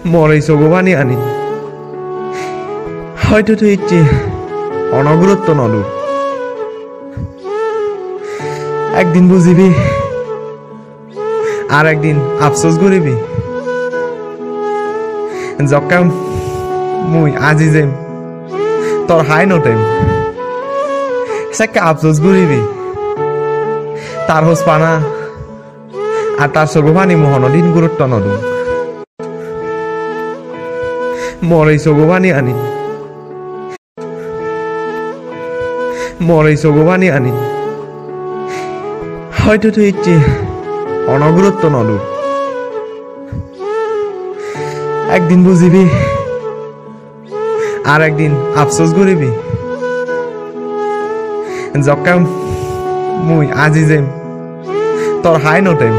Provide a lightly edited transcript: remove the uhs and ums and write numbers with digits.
মরে চগুবানি আনি হয়তো তুই ইচ্ছে অনগুরুত্ব নদু একদিন বুঝিবি আর একদিন আফসোস করিবি জক্কা মুই আজি যেম তোর হাই নটেম সাকে আফসোস করিবি তার হোস পানা আর তার চগুবানি মোহন দিন গুরুত্ব নদু মরে চগুবানি আনি মরে চগুবানি আনি হয়তো তুই ইচ্ছে অনগুরুত্ব নদু একদিন বুঝিবি আর একদিন আফসোস করিবি জক্কা মুই আজি যেম তোর হাই নটেম